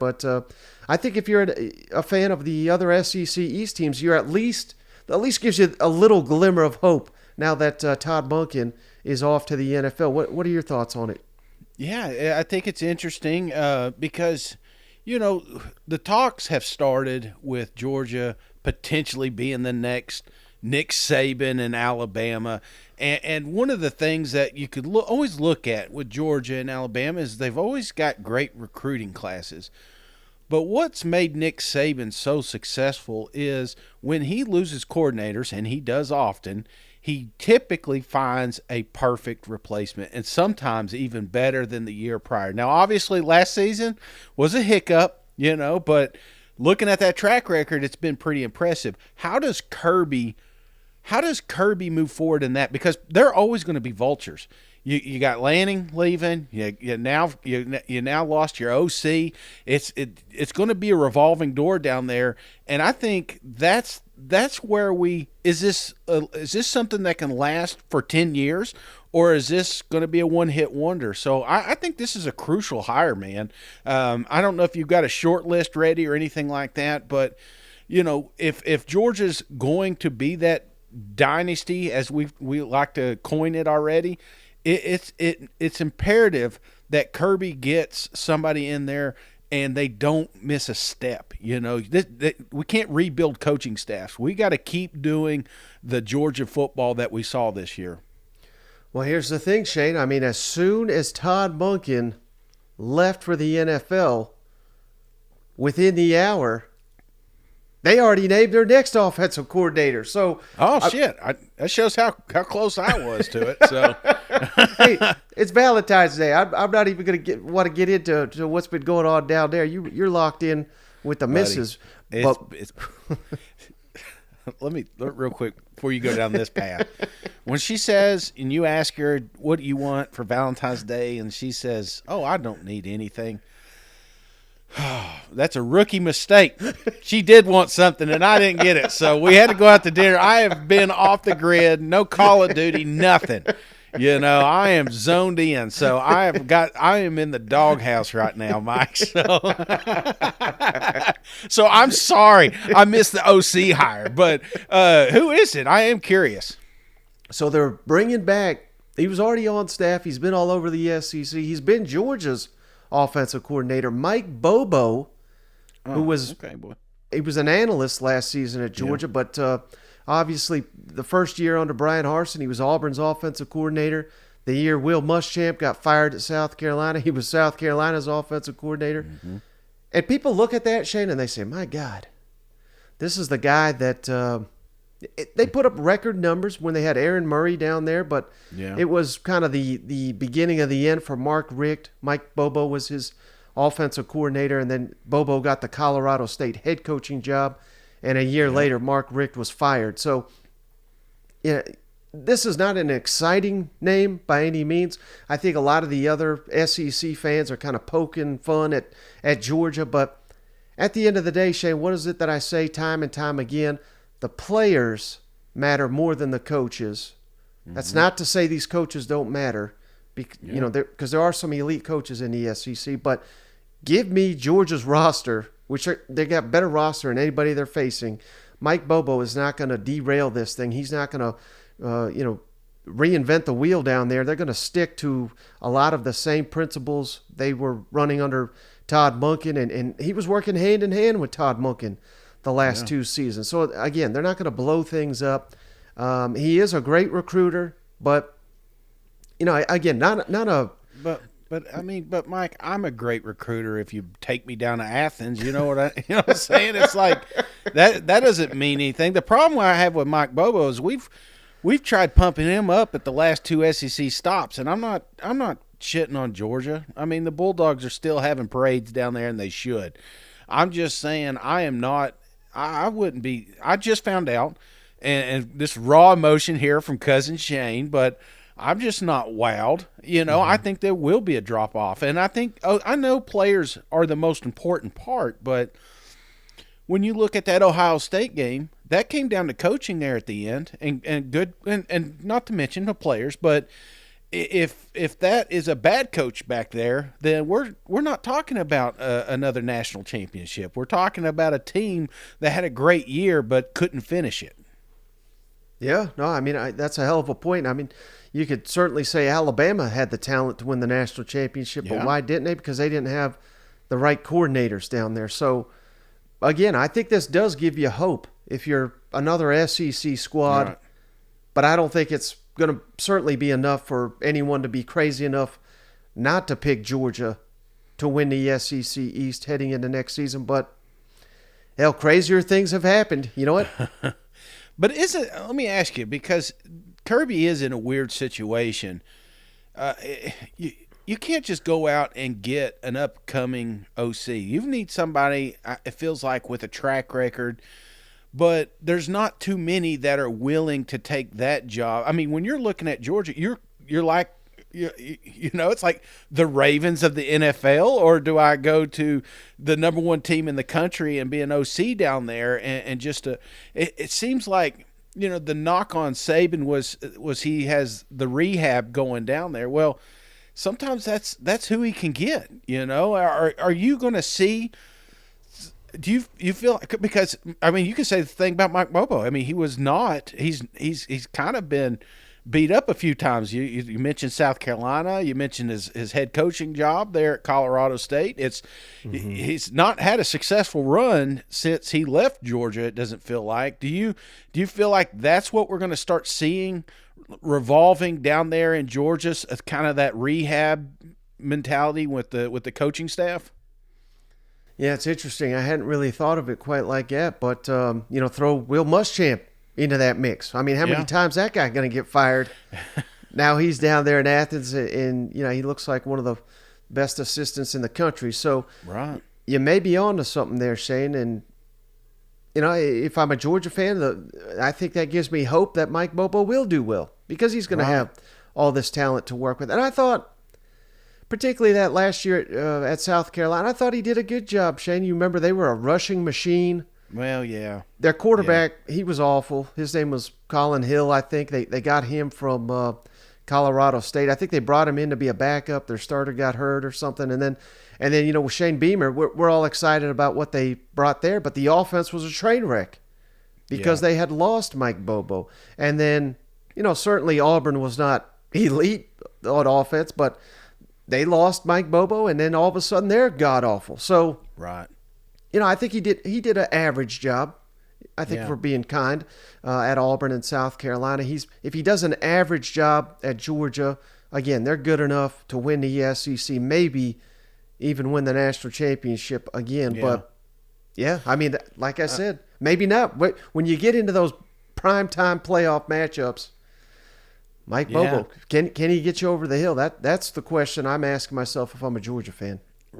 But I think if you're a fan of the other SEC East teams, you're at least gives you a little glimmer of hope now that Todd Monken is off to the NFL. What are your thoughts on it? Yeah, I think it's interesting because, the talks have started with Georgia potentially being the next Nick Saban in Alabama. And one of the things that you could always look at with Georgia and Alabama is they've always got great recruiting classes. But what's made Nick Saban so successful is when he loses coordinators, and he does often, he typically finds a perfect replacement, and sometimes even better than the year prior. Now, obviously, last season was a hiccup, but looking at that track record, it's been pretty impressive. How does Kirby move forward in that? Because they're always going to be vultures. You got Lanning leaving. You now lost your OC. It's going to be a revolving door down there, and I think that's where is this something that can last for 10 years, or is this going to be a one-hit wonder? So I think this is a crucial hire, man. I don't know if you've got a short list ready or anything like that, but if Georgia's going to be that dynasty, as we like to coin it already, it's imperative that Kirby gets somebody in there and they don't miss a step. We can't rebuild coaching staffs. We got to keep doing the Georgia football that we saw this year. Well, here's the thing, Shane. I mean, as soon as Todd Monken left for the NFL, within the hour, they already named their next offensive coordinator. So, shit! That shows how close I was to it. So, hey, it's Valentine's Day. I'm not even going to want to get into what's been going on down there. You're locked in with the missus. Let me real quick before you go down this path. When she says, and you ask her, "What do you want for Valentine's Day?" and she says, "Oh, I don't need anything." That's a rookie mistake. She did want something, and I didn't get it, so we had to go out to dinner. I have been off the grid, no Call of Duty, nothing. I am zoned in, so I am in the doghouse right now, Mike. So I'm sorry I missed the OC hire, but who is it? I am curious. So they're bringing back. He was already on staff. He's been all over the SEC. He's been Georgia's offensive coordinator, Mike Bobo, who was he was an analyst last season at Georgia, but obviously the first year under Brian Harsin, he was Auburn's offensive coordinator. The year Will Muschamp got fired at South Carolina, he was South Carolina's offensive coordinator. Mm-hmm. And people look at that, Shane, and they say, my God, this is the guy that they put up record numbers when they had Aaron Murray down there, but it was kind of the beginning of the end for Mark Richt. Mike Bobo was his offensive coordinator, and then Bobo got the Colorado State head coaching job, and a year later, Mark Richt was fired. So, this is not an exciting name by any means. I think a lot of the other SEC fans are kind of poking fun at Georgia, but at the end of the day, Shane, what is it that I say time and time again? The players matter more than the coaches. Mm-hmm. That's not to say these coaches don't matter, because there are some elite coaches in the SEC. But give me Georgia's roster, they got better roster than anybody they're facing. Mike Bobo is not going to derail this thing. He's not going to, reinvent the wheel down there. They're going to stick to a lot of the same principles they were running under Todd Monken, and he was working hand in hand with Todd Monken the last 2 seasons. So, again, they're not going to blow things up. He is a great recruiter, but, again, not a... But Mike, I'm a great recruiter if you take me down to Athens. You know what I'm saying? It's like that doesn't mean anything. The problem I have with Mike Bobo is we've tried pumping him up at the last 2 SEC stops, and I'm not shitting on Georgia. I mean, the Bulldogs are still having parades down there, and they should. I'm just saying I wouldn't be. I just found out, and this raw emotion here from cousin Shane, but I'm just not wowed. I think there will be a drop off, and I know players are the most important part, but when you look at that Ohio State game, that came down to coaching there at the end, and good, and not to mention the players, but if that is a bad coach back there, then we're not talking about another national championship. We're talking about a team that had a great year but couldn't finish it. Yeah, no, I mean that's a hell of a point. I mean, you could certainly say Alabama had the talent to win the national championship, but Yeah. why didn't they? Because they didn't have the right coordinators down there. So again, I think this does give you hope if you're another SEC squad, Right. but I don't think it's going to certainly be enough for anyone to be crazy enough not to pick Georgia to win the SEC East heading into next season. But hell, crazier things have happened. You know what? But let me ask you, because Kirby is in a weird situation. Uh, you can't just go out and get an upcoming OC. You need somebody, it feels like, with a track record, but there's not too many that are willing to take that job. I mean, when you're looking at Georgia, you're like, it's like the Ravens of the NFL, or do I go to the number one team in the country and be an OC down there and just it seems like, the knock on Saban was he has the rehab going down there. Well, sometimes that's who he can get. Are you going to see? Do you feel, because I mean you can say the thing about Mike Bobo. I mean he's kind of been beat up a few times. You mentioned South Carolina. You mentioned his head coaching job there at Colorado State. He's not had a successful run since he left Georgia. It doesn't feel like. Do you feel like that's what we're going to start seeing revolving down there in Georgia, kind of that rehab mentality with the coaching staff? Yeah, it's interesting. I hadn't really thought of it quite like that, but throw Will Muschamp into that mix. I mean, how many times that guy going to get fired? Now he's down there in Athens, and he looks like one of the best assistants in the country. So right, you may be on to something there, Shane. And if I'm a Georgia fan, I think that gives me hope that Mike Bobo will do well, because he's going to have all this talent to work with. And I thought, particularly that last year at South Carolina, I thought he did a good job, Shane. You remember they were a rushing machine. Well, yeah. Their quarterback, he was awful. His name was Colin Hill, I think. They got him from Colorado State. I think they brought him in to be a backup. Their starter got hurt or something. And then with Shane Beamer, we're all excited about what they brought there. But the offense was a train wreck because they had lost Mike Bobo. And then, certainly Auburn was not elite on offense, but they lost Mike Bobo, and then all of a sudden they're god-awful. So, right. I think he did an average job. I think for being kind at Auburn and South Carolina. If he does an average job at Georgia, again, they're good enough to win the SEC, maybe even win the national championship again. Yeah. But, I mean, like I said, maybe not. When you get into those primetime playoff matchups, Mike Bobo, can he get you over the hill? That's the question I'm asking myself if I'm a Georgia fan.